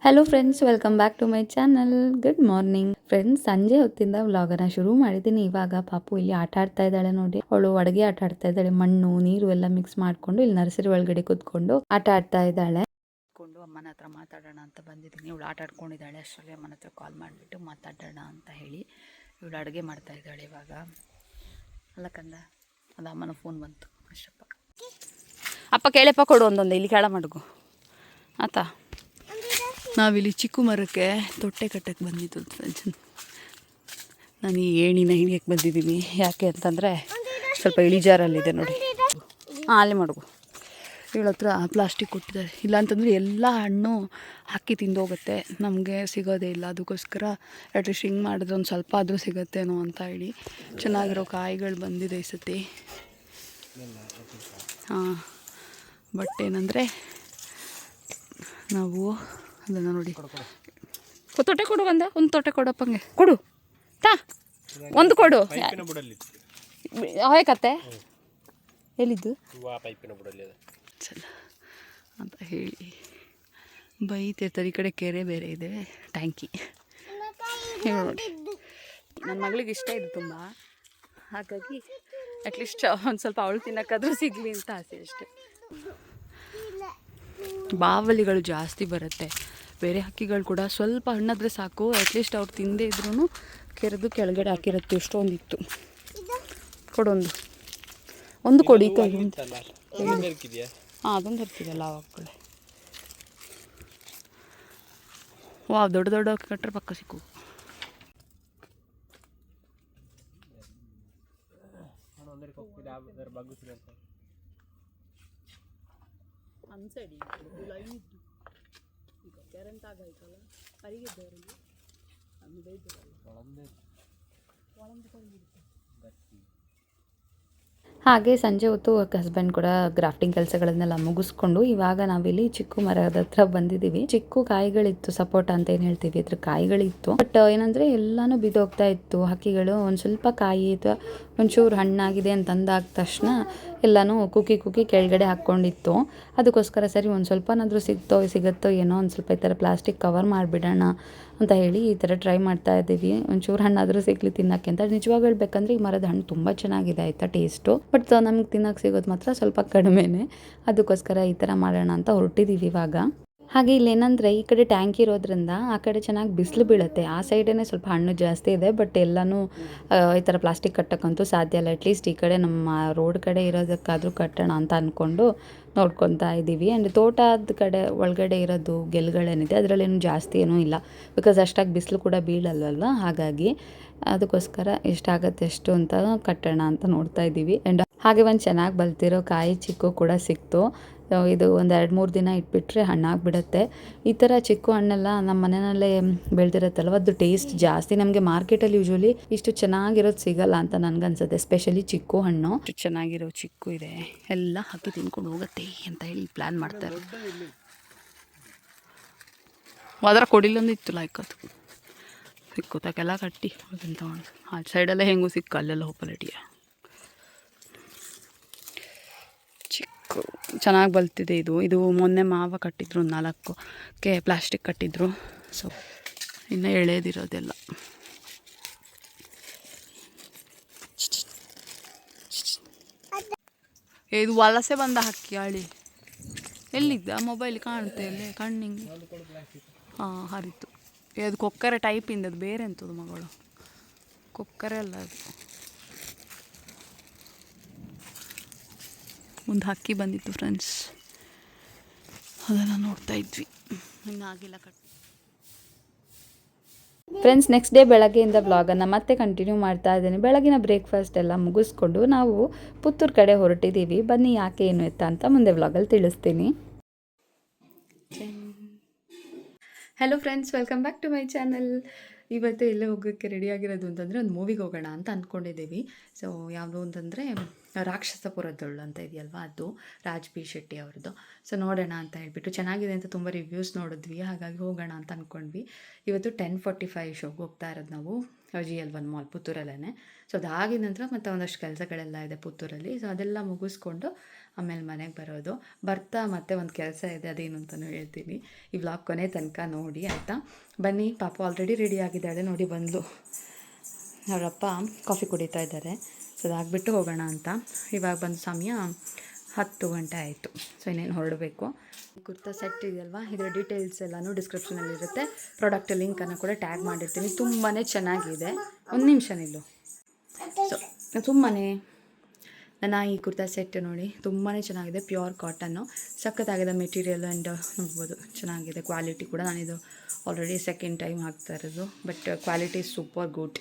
Hello friends, welcome back to my channel. Good morning friends. ಸಂಜೆ ಹೊತ್ತಿಂದ ವ್ಲಾಗನ್ನ ಶುರು ಮಾಡಿದ್ದೀನಿ. ಇವಾಗ ಪಾಪು ಇಲ್ಲಿ ಆಟ ಆಡ್ತಾ ಇದ್ದಾಳೆ ನೋಡಿ. ಅವಳು ಅಡುಗೆ ಆಟ ಆಡ್ತಾ ಇದ್ದಾಳೆ. ಮಣ್ಣು ನೀರು ಎಲ್ಲ ಮಿಕ್ಸ್ ಮಾಡ್ಕೊಂಡು ಇಲ್ಲಿ ನರ್ಸರಿ ಒಳಗಡೆ ಕೂತ್ಕೊಂಡು ಆಟ ಆಡ್ತಾ ಇದ್ದಾಳೆ. ಅಮ್ಮನ ಹತ್ರ ಮಾತಾಡೋಣ ಅಂತ ಬಂದಿದ್ದೀನಿ. ಇವಳು ಆಟ ಆಡ್ಕೊಂಡಿದ್ದಾಳೆ. ಅಷ್ಟರಲ್ಲಿ ಅಮ್ಮನ ಹತ್ರ ಕಾಲ್ ಮಾಡಿಬಿಟ್ಟು ಮಾತಾಡೋಣ ಅಂತ ಹೇಳಿ ಇವಳು ಅಡುಗೆ ಮಾಡ್ತಾ ಇದ್ದಾಳೆ ಇವಾಗ. ಅಲ್ಲ ಕಂದ, ಅದು ಅಮ್ಮನ ಫೋನ್ ಬಂತು. ಅಷ್ಟಪ್ಪ ಅಪ್ಪ ಕೇಳಪ್ಪ, ಕೊಡು ಒಂದೊಂದು ಇಲ್ಲಿ ಕೆಳ ಮಡಗು ಆತ. ನಾವಿಲ್ಲಿ ಚಿಕ್ಕು ಮರಕ್ಕೆ ತೊಟ್ಟೆ ಕಟ್ಟಕ್ಕೆ ಬಂದಿದ್ದು ಫ್ರೆಂಡ್ಸ್. ನಾನು ಈ ಏಣಿನ ಹಿಡಿಯಕ್ಕೆ ಬಂದಿದ್ದೀನಿ. ಯಾಕೆ ಅಂತಂದರೆ ಸ್ವಲ್ಪ ಇಳಿಜಾರಲ್ಲಿದೆ ನೋಡಿ. ಅಲ್ಲಿ ಮಡಗು. ಇವಳ ಹತ್ರ ಪ್ಲಾಸ್ಟಿಕ್ ಕೊಟ್ಟಿದ್ದಾರೆ. ಇಲ್ಲಾಂತಂದರೆ ಎಲ್ಲ ಹಣ್ಣು ಹಾಕಿ ತಿಂದೋಗುತ್ತೆ, ನಮಗೆ ಸಿಗೋದೇ ಇಲ್ಲ. ಅದಕ್ಕೋಸ್ಕರ ಅಟ್ಲೀಸ್ಟ್ ಹಿಂಗೆ ಮಾಡಿದ್ರೆ ಒಂದು ಸ್ವಲ್ಪ ಆದರೂ ಸಿಗುತ್ತೇನೋ ಅಂತ ಹೇಳಿ ಚೆನ್ನಾಗಿರೋ ಕಾಯಿಗಳು ಬಂದಿದೆ ಈ ಸತಿ. ಹಾಂ, ಬಟ್ ಏನಂದರೆ ನಾವು ಅದನ್ನು ನೋಡಿ. ತೊಟ್ಟೆ ಕೊಡು, ಒಂದು ತೊಟ್ಟೆ ಕೊಡಪ್ಪಂಗೆ ಕೊಡು. ತಾ ಒಂದು ಕೊಡು. ಹೋಯ್ಕತ್ತೆ ಎಲ್ಲಿದ್ದು ಚಲ ಅಂತ ಹೇಳಿ ಬೈತಿರ್ತಾರೆ. ಈ ಕಡೆ ಕೆರೆ ಬೇರೆ ಇದೆ, ಟ್ಯಾಂಕಿ. ಹೇಳಿ ನೋಡಿ, ನನ್ನ ಮಗಳಿಗೆ ಇಷ್ಟ ಇದೆ ತುಂಬ. ಹಾಗಾಗಿ ಅಟ್ಲೀಸ್ಟ್ ಒಂದು ಸ್ವಲ್ಪ ಅವಳು ತಿನ್ನೋಕ್ಕಾದ್ರೂ ಸಿಗಲಿ ಅಂತ ಆಸೆ ಅಷ್ಟೆ. ಬಾವಲಿಗಳು ಜಾಸ್ತಿ ಬರುತ್ತೆ. ಬೇರೆ ಹಕ್ಕಿಗಳು ಕೂಡ ಸ್ವಲ್ಪ ಹಣ್ಣಾದರೆ ಸಾಕು, ಅಟ್ಲೀಸ್ಟ್ ಅವ್ರು ತಿಂದೇ ಇದ್ರೂ ಕೆರೆದು ಕೆಳಗಡೆ ಹಾಕಿರುತ್ತೆ. ಎಷ್ಟೊಂದಿತ್ತು. ಕೊಡೊಂದು ಒಂದು ಕೊಡಿ ಕೈ. ಹಾಂ, ಅದೊಂದು ಹರ್ತಿದೆಯಲ್ಲ ಆವಾಗಲೇ. ವಾವ್, ದೊಡ್ಡ ದೊಡ್ಡ ಕಟ್ಟರೆ ಪಕ್ಕ ಸಿಕ್ಕು. ಅನ್ಸಡಿ ಲೈನ್ ಇದ್ದು ಈಗ ಕರೆಂಟ್ ಆಗಾಯ್ತಲ್ಲ, ಅರಿಗಿದ್ದವರಿಗೆ ನಮ್ಮದೇ ಇದ್ದವಲ್ಲ ಹಾಗೆ ಸಂಜೆ ಹೊತ್ತು ಹಸ್ಬೆಂಡ್ ಕೂಡ ಗ್ರಾಫ್ಟಿಂಗ್ ಕೆಲಸಗಳನ್ನೆಲ್ಲ ಮುಗಿಸ್ಕೊಂಡು ಇವಾಗ ನಾವಿಲ್ಲಿ ಚಿಕ್ಕು ಮರದ ಹತ್ರ ಬಂದಿದ್ದೀವಿ. ಚಿಕ್ಕು ಕಾಯಿಗಳಿತ್ತು, ಸಪೋಟ ಅಂತ ಏನು ಹೇಳ್ತೀವಿ, ಅದ್ರ ಕಾಯಿಗಳಿತ್ತು. ಬಟ್ ಏನಂದರೆ ಎಲ್ಲಾನು ಬಿದ್ದೋಗ್ತಾ ಇತ್ತು. ಹಕ್ಕಿಗಳು ಒಂದು ಸ್ವಲ್ಪ ಕಾಯಿ ಅಥವಾ ಒಂಚೂರು ಹಣ್ಣಾಗಿದೆ ಅಂತಂದಾದ ತಕ್ಷಣ ಎಲ್ಲನೂ ಕುಕ್ಕಿ ಕೆಳಗಡೆ ಹಾಕ್ಕೊಂಡಿತ್ತು. ಅದಕ್ಕೋಸ್ಕರ ಸರಿ ಒಂದು ಸ್ವಲ್ಪನಾದರೂ ಸಿಗುತ್ತೋ ಏನೋ ಒಂದು ಸ್ವಲ್ಪ ಈ ಥರ ಪ್ಲಾಸ್ಟಿಕ್ ಕವರ್ ಮಾಡಿಬಿಡೋಣ ಅಂತ ಹೇಳಿ ಈ ಥರ ಟ್ರೈ ಮಾಡ್ತಾ ಇದ್ದೀವಿ. ಒಂಚೂರು ಹಣ್ಣಾದರೂ ಸಿಗಲಿ ತಿನ್ನೋಕ್ಕೆ ಅಂತ. ನಿಜವಾಗ ಹೇಳ್ಬೇಕಂದ್ರೆ ಈ ಮರದ ಹಣ್ಣು ತುಂಬ ಚೆನ್ನಾಗಿದೆ ಆಯಿತಾ, ಟೇಸ್ಟು. ಬಟ್ ನಮಗೆ ತಿನ್ನೋಕ್ಕೆ ಸಿಗೋದು ಮಾತ್ರ ಸ್ವಲ್ಪ ಕಡಿಮೆನೇ. ಅದಕ್ಕೋಸ್ಕರ ಈ ಥರ ಮಾಡೋಣ ಅಂತ ಹೊರಟಿದ್ದೀವಿ ಇವಾಗ. ಹಾಗೆ ಇಲ್ಲೇನಂದರೆ ಈ ಕಡೆ ಟ್ಯಾಂಕ್ ಇರೋದ್ರಿಂದ ಆ ಕಡೆ ಚೆನ್ನಾಗಿ ಬಿಸಿಲು ಬೀಳುತ್ತೆ. ಆ ಸೈಡೇ ಸ್ವಲ್ಪ ಹಣ್ಣು ಜಾಸ್ತಿ ಇದೆ. ಬಟ್ ಎಲ್ಲನೂ ಈ ಥರ ಪ್ಲಾಸ್ಟಿಕ್ ಕಟ್ಟೋಕ್ಕಂತೂ ಸಾಧ್ಯ ಇಲ್ಲ. ಅಟ್ಲೀಸ್ಟ್ ಈ ಕಡೆ ನಮ್ಮ ರೋಡ್ ಕಡೆ ಇರೋದಕ್ಕಾದರೂ ಕಟ್ಟೋಣ ಅಂತ ಅಂದ್ಕೊಂಡು ನೋಡ್ಕೊತಾ ಇದ್ದೀವಿ. ಆ್ಯಂಡ್ ತೋಟದ ಕಡೆ ಒಳಗಡೆ ಇರೋದು ಗೆಲ್ಗಳೇನಿದೆ ಅದರಲ್ಲೇನು ಜಾಸ್ತಿ ಏನೂ ಇಲ್ಲ. ಬಿಕಾಸ್ ಅಷ್ಟಾಗಿ ಬಿಸಿಲು ಕೂಡ ಬೀಳಲ್ವಲ್ಲ, ಹಾಗಾಗಿ ಅದಕ್ಕೋಸ್ಕರ ಎಷ್ಟಾಗತ್ತೆ ಎಷ್ಟು ಅಂತ ಕಟ್ಟೋಣ ಅಂತ ನೋಡ್ತಾ ಇದ್ದೀವಿ. ಆ್ಯಂಡ್ ಹಾಗೆ ಒಂದು ಚೆನ್ನಾಗಿ ಬಲ್ತಿರೋ ಕಾಯಿ ಚಿಕ್ಕು ಕೂಡ ಸಿಕ್ತು. ಇದು ಒಂದು 2-3 ದಿನ ಇಟ್ಬಿಟ್ರೆ ಹಣ್ಣಾಗಿಬಿಡುತ್ತೆ. ಈ ಥರ ಚಿಕ್ಕು ಹಣ್ಣೆಲ್ಲ ನಮ್ಮ ಮನೆಯಲ್ಲೇ ಬೆಳೆದಿರುತ್ತಲ್ವ, ಅದು ಟೇಸ್ಟ್ ಜಾಸ್ತಿ. ನಮಗೆ ಮಾರ್ಕೆಟಲ್ಲಿ ಯೂಶ್ವಲಿ ಇಷ್ಟು ಚೆನ್ನಾಗಿರೋದು ಸಿಗಲ್ಲ ಅಂತ ನನಗನ್ಸುತ್ತೆ, ಎಸ್ಪೆಷಲಿ ಚಿಕ್ಕು ಹಣ್ಣು. ಚೆನ್ನಾಗಿರೋ ಚಿಕ್ಕು ಇದೆ, ಎಲ್ಲ ಹಾಕಿ ತಿನ್ಕೊಂಡು ಹೋಗುತ್ತೆ ಅಂತ ಹೇಳಿ ಪ್ಲ್ಯಾನ್ ಮಾಡ್ತಾರೆ. ಅದರ ಕೊಡಿಲೊಂದು ಇತ್ತು ಲೈಕ್ ಅದು ಸಿಕ್ಕುತ್ತಾಕೆಲ್ಲ ಕಟ್ಟಿ ಅದನ್ನು ತೊಗೊಂಡು ಆ ಸೈಡೆಲ್ಲ ಹೆಂಗೂ ಸಿಕ್ಕ ಅಲ್ಲೆಲ್ಲ ಹೋಪಲಟಿಯ ಚಿಕ್ಕು ಚೆನ್ನಾಗಿ ಬಲ್ತಿದೆ. ಇದು ಮೊನ್ನೆ ಮಾವ ಕಟ್ಟಿದ್ರು, 4ಕ್ಕೆ ಪ್ಲಾಸ್ಟಿಕ್ ಕಟ್ಟಿದ್ರು. ಸೊ ಇನ್ನು ಎಳೆದಿರೋದೆಲ್ಲ. ಇದು ವಲಸೆ ಬಂದ ಹಕ್ಕಿ ಹಳಿ. ಎಲ್ಲಿದ್ದ ಮೊಬೈಲ್ ಕಾಣುತ್ತೆ ಇಲ್ಲಿ ಕಣ್ಣಿಂಗೆ. ಹಾಂ, ಹರಿತು. ಅದು ಕೊಕ್ಕರೆ ಟೈಪಿಂದ, ಅದು ಬೇರೆ ಎಂಥದ್ದು ಮಗಳು, ಕೊಕ್ಕರೆ ಅಲ್ಲ ಅದು. ಒಂದು ಹಕ್ಕಿ ಬಂದಿತ್ತು ಫ್ರೆಂಡ್ಸ್, ಅದನ್ನು ನೋಡ್ತಾ ಇದ್ವಿ. ಇನ್ನಾಗಿಲ್ಲ ಕಟ್ಟಿ. ಫ್ರೆಂಡ್ಸ್, ನೆಕ್ಸ್ಟ್ ಡೇ ಬೆಳಗ್ಗೆಯಿಂದ ವ್ಲಾಗನ್ನು ಮತ್ತೆ ಕಂಟಿನ್ಯೂ ಮಾಡ್ತಾ ಇದ್ದೀನಿ. ಬೆಳಗಿನ ಬ್ರೇಕ್ಫಾಸ್ಟ್ ಎಲ್ಲ ಮುಗಿಸ್ಕೊಂಡು ನಾವು ಪುತ್ತೂರು ಕಡೆ ಹೊರಟಿದ್ದೀವಿ. ಬನ್ನಿ ಯಾಕೆ ಏನು ಎತ್ತ ಅಂತ ಮುಂದೆ ವ್ಲಾಗಲ್ಲಿ ತಿಳಿಸ್ತೀನಿ. Hello friends, welcome back to my channel. ಇವತ್ತು ಎಲ್ಲೇ ಹೋಗೋಕ್ಕೆ ರೆಡಿಯಾಗಿರೋದು ಅಂತಂದರೆ ಒಂದು ಮೂವಿಗೆ ಹೋಗೋಣ ಅಂತ ಅಂದ್ಕೊಂಡಿದ್ದೀವಿ. ಸೊ ಯಾವುದು ಅಂತಂದರೆ ರಾಕ್ಷಸಪುರದೊಳ್ಳು ಅಂತ ಇದೆಯಲ್ವ, ಅದು ರಾಜ್ ಬಿ ಶೆಟ್ಟಿ ಅವ್ರದ್ದು. ಸೊ ನೋಡೋಣ ಅಂತ ಹೇಳ್ಬಿಟ್ಟು, ಚೆನ್ನಾಗಿದೆ ಅಂತ ತುಂಬ ರಿವ್ಯೂಸ್ ನೋಡಿದ್ವಿ, ಹಾಗಾಗಿ ಹೋಗೋಣ ಅಂತ ಅಂದ್ಕೊಂಡ್ವಿ. ಇವತ್ತು 10:45 ಶೋಗೆ ಹೋಗ್ತಾ ಇರೋದು ನಾವು, GL1 ಮಾಲ್ ಪುತ್ತೂರಲ್ಲೇ. ಸೊ ಅದಾಗಿದ ನಂತರ ಮತ್ತು ಒಂದಷ್ಟು ಕೆಲಸಗಳೆಲ್ಲ ಇದೆ ಪುತ್ತೂರಲ್ಲಿ. ಸೊ ಅದೆಲ್ಲ ಮುಗಿಸ್ಕೊಂಡು ಆಮೇಲೆ ಮನೆಗೆ ಬರೋದು. ಬರ್ತಾ ಮತ್ತೆ ಒಂದು ಕೆಲಸ ಇದೆ, ಅದೇನು ಅಂತಲೂ ಹೇಳ್ತೀನಿ. ಈ ವ್ಲಾಗ್ ಕೊನೆ ತನಕ ನೋಡಿ ಆಯಿತಾ. ಬನ್ನಿ, ಪಾಪ ಆಲ್ರೆಡಿ ರೆಡಿ ಆಗಿದ್ದಾಳೆ ನೋಡಿ, ಬಂದ್ಲು. ಅವರಪ್ಪ ಕಾಫಿ ಕುಡಿತಾ ಇದ್ದಾರೆ. ಸೊ ಅದಾಗ್ಬಿಟ್ಟು ಹೋಗೋಣ ಅಂತ. ಇವಾಗ ಬಂದು ಸಮಯ 10 ಗಂಟೆ ಆಯಿತು. ಸೊ ಇನ್ನೇನು ಹೊರಡಬೇಕು. ಕುರ್ತಾ ಸೆಟ್ ಇದೆಯಲ್ವಾ, ಇದರ ಡೀಟೇಲ್ಸ್ ಎಲ್ಲನೂ ಡಿಸ್ಕ್ರಿಪ್ಷನಲ್ಲಿರುತ್ತೆ. ಪ್ರಾಡಕ್ಟ್ ಲಿಂಕನ್ನು ಕೂಡ ಟ್ಯಾಗ್ ಮಾಡಿರ್ತೀನಿ. ತುಂಬಾ ಚೆನ್ನಾಗಿದೆ. ಒಂದು ನಿಮಿಷ ನಿಲ್ಲು. ಸೊ ತುಂಬಾ ನನ್ನ ಈ ಕುರ್ತಾ ಸೆಟ್ ನೋಡಿ ತುಂಬಾ ಚೆನ್ನಾಗಿದೆ. ಪ್ಯೂರ್ ಕಾಟನ್ನು, ಸಖತ್ತಾಗಿದೆ ಮೆಟೀರಿಯಲ್. ಆ್ಯಂಡ್ ನೋಡ್ಬೋದು ಚೆನ್ನಾಗಿದೆ ಕ್ವಾಲಿಟಿ ಕೂಡ. ನಾನಿದು ಆಲ್ರೆಡಿ ಸೆಕೆಂಡ್ ಟೈಮ್ ಹಾಕ್ತಾ ಇರೋದು, ಬಟ್ ಕ್ವಾಲಿಟಿ ಸೂಪರ್ ಗುಡ್.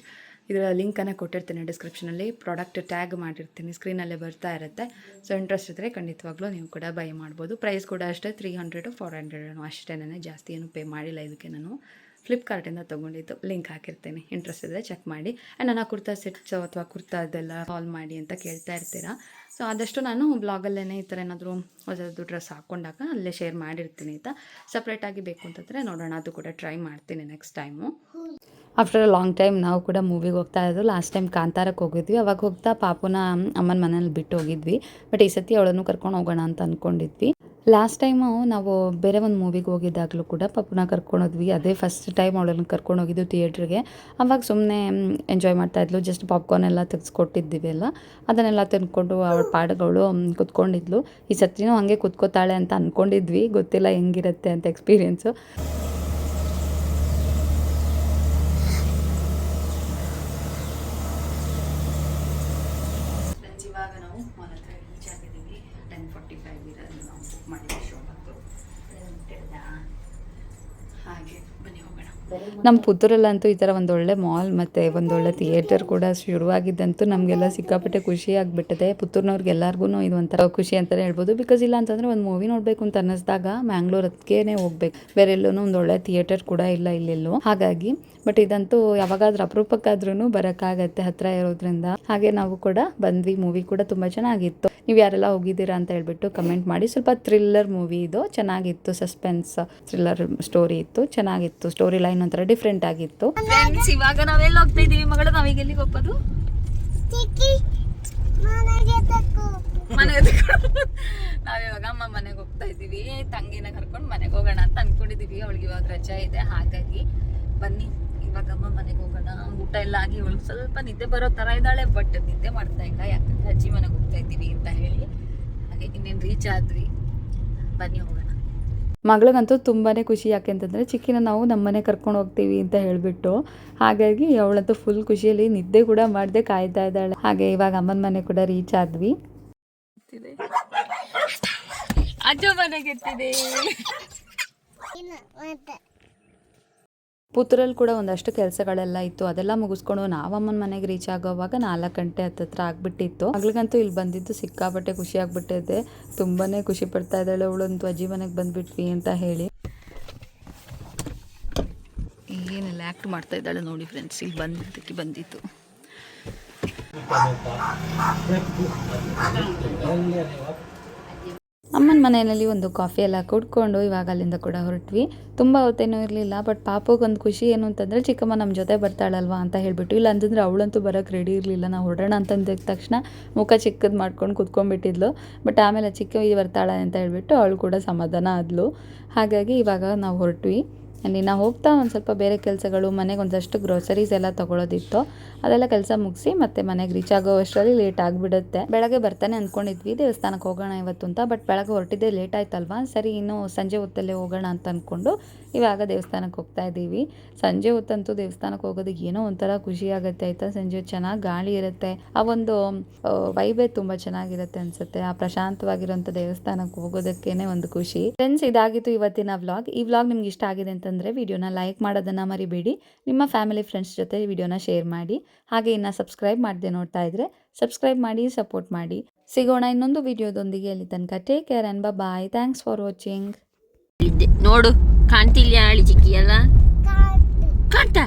ಇದರ ಲಿಂಕನ್ನು ಕೊಟ್ಟಿರ್ತೀನಿ ಡಿಸ್ಕ್ರಿಪ್ಷನಲ್ಲಿ, ಪ್ರಾಡಕ್ಟ್ ಟ್ಯಾಗ್ ಮಾಡಿರ್ತೀನಿ, ಸ್ಕ್ರೀನಲ್ಲೇ ಬರ್ತಾ ಇರುತ್ತೆ. ಸೊ ಇಂಟ್ರೆಸ್ಟ್ ಇದ್ದರೆ ಖಂಡಿತವಾಗ್ಲೂ ನೀವು ಕೂಡ ಬೈ ಮಾಡ್ಬೋದು. ಪ್ರೈಸ್ ಕೂಡ ಅಷ್ಟೇ 300 400 ಅಷ್ಟೇನೇ, ಜಾಸ್ತಿ ಏನು ಪೇ ಮಾಡಿಲ್ಲ. ಇದಕ್ಕೆ ನಾನು ಫ್ಲಿಪ್ಕಾರ್ಟಿಂದ ತೊಗೊಂಡಿದ್ದು, ಲಿಂಕ್ ಹಾಕಿರ್ತೀನಿ, ಇಂಟ್ರೆಸ್ಟ್ ಇದ್ದರೆ ಚೆಕ್ ಮಾಡಿ. ಆ್ಯಂಡ್ ನನ್ನ ಕುರ್ತಾ ಸೆಟ್ಸು ಅಥವಾ ಕುರ್ತಾದೆಲ್ಲ ಕಾಲ್ ಮಾಡಿ ಅಂತ ಕೇಳ್ತಾ ಇರ್ತೀರಾ. ಸೊ ಆದಷ್ಟು ನಾನು ಬ್ಲಾಗಲ್ಲೇ ಈ ಥರ ಏನಾದರೂ ಹೊಸದು ಡ್ರೆಸ್ ಹಾಕ್ಕೊಂಡಾಗ ಅಲ್ಲೇ ಶೇರ್ ಮಾಡಿರ್ತೀನಿ ಆಯಿತಾ. ಸಪ್ರೇಟಾಗಿ ಬೇಕು ಅಂತಂದರೆ ನೋಡೋಣ, ಅದು ಕೂಡ ಟ್ರೈ ಮಾಡ್ತೀನಿ next time. After a long time ನಾವು ಕೂಡ ಮೂವಿಗೆ ಹೋಗ್ತಾ ಇದ್ದು. ಲಾಸ್ಟ್ ಟೈಮ್ ಕಾಂತಾರಕ್ಕೆ ಹೋಗಿದ್ವಿ. ಅವಾಗ ಹೋಗ್ತಾ ಪಾಪುನ ಅಮ್ಮನ ಮನೇಲಿ ಬಿಟ್ಟು ಹೋಗಿದ್ವಿ. ಬಟ್ ಈ ಸತಿ ಅವಳನ್ನು ಕರ್ಕೊಂಡು ಹೋಗೋಣ ಅಂತ ಅಂದ್ಕೊಂಡಿದ್ವಿ. ಲಾಸ್ಟ್ ಟೈಮು ನಾವು ಬೇರೆ ಒಂದು ಮೂವಿಗೆ ಹೋಗಿದ್ದಾಗಲೂ ಕೂಡ ಪಾಪುನ ಕರ್ಕೊಂಡೋದ್ವಿ. ಅದೇ ಫಸ್ಟ್ ಟೈಮ್ ಅವಳನ್ನು ಕರ್ಕೊಂಡು ಹೋಗಿದ್ದು ಥಿಯೇಟ್ರಿಗೆ. ಅವಾಗ ಸುಮ್ಮನೆ ಎಂಜಾಯ್ ಮಾಡ್ತಾಯಿದ್ಲು. ಜಸ್ಟ್ ಪಾಪ್ಕಾರ್ನ್ ಎಲ್ಲ ತೆಗೆಸ್ಕೊಟ್ಟಿದ್ದೀವಿ ಎಲ್ಲ, ಅದನ್ನೆಲ್ಲ ತಿನ್ಕೊಂಡು ಅವಳ ಪಾಡುಗಳು ಕುತ್ಕೊಂಡಿದ್ಲು. ಈ ಸತಿನೂ ಹಾಗೆ ಕುತ್ಕೋತಾಳೆ ಅಂತ ಅಂದ್ಕೊಂಡಿದ್ವಿ. ಗೊತ್ತಿಲ್ಲ ಹೆಂಗಿರುತ್ತೆ ಅಂತ ಎಕ್ಸ್ಪೀರಿಯೆನ್ಸು. ಇವಾಗ ನಾವು ಮಾಲ್ ಹತ್ರ ರೀಚ್ ಆಗಿದ್ದೀವಿ. 10:45 ಇರೋದು ನಾವು ಬುಕ್ ಮಾಡಿದ್ವಿ ಶೋ ಬಂದು. ಹಾಗೆ ಬನ್ನಿ ಹೋಗೋಣ. ನಮ್ಮ ಪುತ್ತೂರಲ್ಲಂತೂ ಈ ಥರ ಒಂದೊಳ್ಳೆ ಮಾಲ್ ಮತ್ತು ಒಂದೊಳ್ಳೆ ಥಿಯೇಟರ್ ಕೂಡ ಶುರುವಾಗಿದ್ದಂತೂ ನಮಗೆಲ್ಲ ಸಿಕ್ಕಾಪಟ್ಟೆ ಖುಷಿ ಆಗಿಬಿಟ್ಟಿದೆ. ಪುತ್ತೂರಿನವ್ರಿಗೆ ಎಲ್ಲರಿಗೂ ಇದು ಒಂಥರ ಖುಷಿ ಅಂತಲೇ ಹೇಳ್ಬೋದು. ಬಿಕಾಸ್ ಇಲ್ಲ ಅಂತಂದರೆ ಒಂದು ಮೂವಿ ನೋಡಬೇಕು ಅಂತ ಅನ್ನಿಸ್ದಾಗ ಮ್ಯಾಂಗ್ಳೂರ್ ಅದಕ್ಕೇ ಹೋಗ್ಬೇಕು. ಬೇರೆ ಎಲ್ಲೂ ಒಂದು ಒಳ್ಳೆ ಥಿಯೇಟರ್ ಕೂಡ ಇಲ್ಲ ಇಲ್ಲೆಲ್ಲೂ. ಹಾಗಾಗಿ ಬಟ್ ಇದಂತೂ ಯಾವಾಗಾದ್ರೂ ಅಪರೂಪಕ್ಕಾದ್ರೂ ಬರೋಕ್ಕಾಗತ್ತೆ ಹತ್ತಿರ ಇರೋದ್ರಿಂದ. ಹಾಗೆ ನಾವು ಕೂಡ ಬಂದ್ವಿ. ಮೂವಿ ಕೂಡ ತುಂಬ ಚೆನ್ನಾಗಿತ್ತು. ನೀವು ಯಾರೆಲ್ಲ ಹೋಗಿದ್ದೀರಾ ಅಂತ ಹೇಳ್ಬಿಟ್ಟು ಕಮೆಂಟ್ ಮಾಡಿ. ಸ್ವಲ್ಪ ಥ್ರಿಲ್ಲರ್ ಮೂವಿ ಇದು, ಚೆನ್ನಾಗಿತ್ತು. ಸಸ್ಪೆನ್ಸ್ ಥ್ರಿಲ್ಲರ್ ಸ್ಟೋರಿ ಇತ್ತು, ಚೆನ್ನಾಗಿತ್ತು. ಸ್ಟೋರಿ ಲೈನ್ ಒಂಥರ ಡಿಫ್ರೆಂಟ್ ಆಗಿತ್ತು. ಇವಾಗ ನಾವೆಲ್ಲ ಹೋಗ್ತಾ ಇದೀವಿ ಮಗಳ. ನಾವೀಗ ಎಲ್ಲಿಗೆ ಹೋಗೋದು? ನಾವಿವಾಗ ಅಮ್ಮ ಮನೆಗೆ ಹೋಗ್ತಾ ಇದ್ದೀವಿ. ತಂಗಿನ ಕರ್ಕೊಂಡು ಮನೆಗೆ ಹೋಗೋಣ ಅಂತ ಅನ್ಕೊಂಡಿದೀವಿ. ಅವಳಿಗೆ ಇವಾಗ ರಜಾ ಇದೆ, ಹಾಗಾಗಿ ಬನ್ನಿ ಇವಾಗ ಅಮ್ಮ ಮನೆಗೆ ಹೋಗೋಣ. ಊಟ ಎಲ್ಲ ಆಗಿ ಅವಳಿಗೆ ಸ್ವಲ್ಪ ನಿದ್ದೆ ಬರೋ ಥರ ಇದ್ದಾಳೆ, ಬಟ್ ನಿದ್ದೆ ಮಾಡ್ತಾ ಇಲ್ಲ. ಯಾಕಂದ್ರೆ ಅಜ್ಜಿ ಮನೆಗೆ ಹೋಗ್ತಾ ಇದ್ದೀವಿ ಅಂತ ಹೇಳಿ. ಹಾಗೆ ಇನ್ನೇನು ರೀಚ್ ಆದ್ವಿ, ಬನ್ನಿ ಹೋಗೋಣ. ಮಗಳಿಗಂತೂ ತುಂಬಾ ಖುಷಿ. ಯಾಕೆಂತಂದರೆ ಚಿಕ್ಕಿನ ನಾವು ನಮ್ಮ ಮನೆ ಕರ್ಕೊಂಡು ಹೋಗ್ತೀವಿ ಅಂತ ಹೇಳಿಬಿಟ್ಟು. ಹಾಗಾಗಿ ಅವಳಂತೂ ಫುಲ್ ಖುಷಿಯಲ್ಲಿ ನಿದ್ದೆ ಕೂಡ ಮಾಡದೆ ಕಾಯ್ತಾ ಇದ್ದಾಳೆ. ಹಾಗೆ ಇವಾಗ ಅಮ್ಮನ ಮನೆ ಕೂಡ ರೀಚ್ ಆದ್ವಿ. ಅಜ್ಜ ಮನೆಗೆ ಎತ್ತಿದೆ. ಪುತ್ತೂರಲ್ಲಿ ಕೂಡ ಒಂದಷ್ಟು ಕೆಲಸಗಳೆಲ್ಲ ಇತ್ತು, ಅದೆಲ್ಲ ಮುಗಿಸ್ಕೊಂಡು ನಾವು ಅಮ್ಮನ ಮನೆಗೆ ರೀಚ್ ಆಗೋವಾಗ 4 ಗಂಟೆ ಹತ್ತಿರ ಆಗ್ಬಿಟ್ಟಿತ್ತು. ಮಗಳಿಗಂತೂ ಇಲ್ಲಿ ಬಂದಿದ್ದು ಸಿಕ್ಕಾಪಟ್ಟೆ ಖುಷಿ ಆಗ್ಬಿಟ್ಟಿದೆ. ತುಂಬಾ ಖುಷಿ ಪಡ್ತಾ ಇದ್ದಾಳೆ ಅವಳಂತೂ, ಅಜ್ಜಿ ಮನೆಗೆ ಬಂದ್ಬಿಟ್ವಿ ಅಂತ ಹೇಳಿ. ಏನೆಲ್ಲ ಆ್ಯಕ್ಟ್ ಮಾಡ್ತಾ ಇದ್ದಾಳೆ ನೋಡಿ ಫ್ರೆಂಡ್ಸ್. ಇಲ್ಲಿ ಬಂದಿತ್ತು. ಅಮ್ಮನ ಮನೆಯಲ್ಲಿ ಒಂದು ಕಾಫಿ ಎಲ್ಲ ಕುಡ್ಕೊಂಡು ಇವಾಗ ಅಲ್ಲಿಂದ ಕೂಡ ಹೊರಟ್ವಿ. ತುಂಬ ಹೊತ್ತೇನೂ ಇರಲಿಲ್ಲ. ಬಟ್ ಪಾಪಗೊಂದು ಖುಷಿ ಏನು ಅಂತಂದರೆ ಚಿಕ್ಕಮ್ಮ ನಮ್ಮ ಜೊತೆ ಬರ್ತಾಳಲ್ವಾ ಅಂತ ಹೇಳಿಬಿಟ್ಟು. ಇಲ್ಲ ಅಂತಂದರೆ ಅವಳಂತೂ ಬರೋಕ್ಕೆ ರೆಡಿ ಇರಲಿಲ್ಲ. ನಾವು ಹೊರಡೋಣ ಅಂತಂದ ತಕ್ಷಣ ಮುಖ ಚಿಕ್ಕದು ಮಾಡ್ಕೊಂಡು ಕುತ್ಕೊಂಡ್ಬಿಟ್ಟಿದ್ಲು. ಬಟ್ ಆಮೇಲೆ ಚಿಕ್ಕವಿ ಬರ್ತಾಳೆ ಅಂತ ಹೇಳಿಬಿಟ್ಟು ಅವಳು ಕೂಡ ಸಮಾಧಾನ ಆದ್ಲು. ಹಾಗಾಗಿ ಇವಾಗ ನಾವು ಹೊರಟ್ವಿ. ಅಲ್ಲಿ ನಾವು ಹೋಗ್ತಾ ಒಂದು ಸ್ವಲ್ಪ ಬೇರೆ ಕೆಲಸಗಳು, ಮನೆಗೆ ಒಂದಷ್ಟು ಗ್ರೋಸರೀಸ್ ಎಲ್ಲ ತೊಗೊಳೋದಿತ್ತು. ಅದೆಲ್ಲ ಕೆಲಸ ಮುಗಿಸಿ ಮತ್ತೆ ಮನೆಗೆ ರೀಚ್ ಆಗೋ ಅಷ್ಟರಲ್ಲಿ ಲೇಟ್ ಆಗಿಬಿಡುತ್ತೆ. ಬೆಳಗ್ಗೆ ಬರ್ತಾನೆ ಅಂದ್ಕೊಂಡಿದ್ವಿ ದೇವಸ್ಥಾನಕ್ಕೆ ಹೋಗೋಣ ಇವತ್ತು ಅಂತ. ಬಟ್ ಬೆಳಗ್ಗೆ ಹೊರಟಿದ್ದೆ ಲೇಟ್ ಆಯ್ತಲ್ವಾ, ಸರಿ ಇನ್ನು ಸಂಜೆ ಹೊತ್ತಲ್ಲೇ ಹೋಗೋಣ ಅಂತ ಅಂದ್ಕೊಂಡು ಇವಾಗ ದೇವಸ್ಥಾನಕ್ಕೆ ಹೋಗ್ತಾ ಇದ್ದೀವಿ. ಸಂಜೆ ಹೊತ್ತಂತೂ ದೇವಸ್ಥಾನಕ್ಕೆ ಹೋಗೋದು ಏನೋ ಒಂಥರ ಖುಷಿ ಆಗುತ್ತೆ ಆಯಿತಾ. ಸಂಜೆ ಚೆನ್ನಾಗಿ ಗಾಳಿ ಇರುತ್ತೆ, ಆ ಒಂದು ವೈಬೇ ತುಂಬ ಚೆನ್ನಾಗಿರುತ್ತೆ ಅನಿಸುತ್ತೆ. ಆ ಪ್ರಶಾಂತವಾಗಿರೋಂಥ ದೇವಸ್ಥಾನಕ್ಕೆ ಹೋಗೋದಕ್ಕೇನೆ ಒಂದು ಖುಷಿ. ಫ್ರೆಂಡ್ಸ್, ಇದಾಗಿತ್ತು ಇವತ್ತಿನ ವ್ಲಾಗ್. ಈ ವ್ಲಾಗ್ ನಿಮ್ಗೆ ಇಷ್ಟ ಆಗಿದೆ ಅಂತಂದರೆ ವಿಡಿಯೋನ ಲೈಕ್ ಮಾಡೋದನ್ನು ಮರಿಬೇಡಿ. ನಿಮ್ಮ ಫ್ಯಾಮಿಲಿ ಫ್ರೆಂಡ್ಸ್ ಜೊತೆ ವಿಡಿಯೋನ ಶೇರ್ ಮಾಡಿ. ಹಾಗೆ ಇನ್ನು ಸಬ್ಸ್ಕ್ರೈಬ್ ಮಾಡದೆ ನೋಡ್ತಾ ಇದ್ರೆ ಸಬ್ಸ್ಕ್ರೈಬ್ ಮಾಡಿ, ಸಪೋರ್ಟ್ ಮಾಡಿ. ಸಿಗೋಣ ಇನ್ನೊಂದು ವಿಡಿಯೋದೊಂದಿಗೆ. ಅಲ್ಲಿ ತನಕ take care and bye. Thanks for watching. ನೋಡು ಕಾಣ್ತಿಲ್ಲ ಅಳಿ ಚಿಕ್ಕಿ ಎಲ್ಲ ಕಾಣ್ತಾ.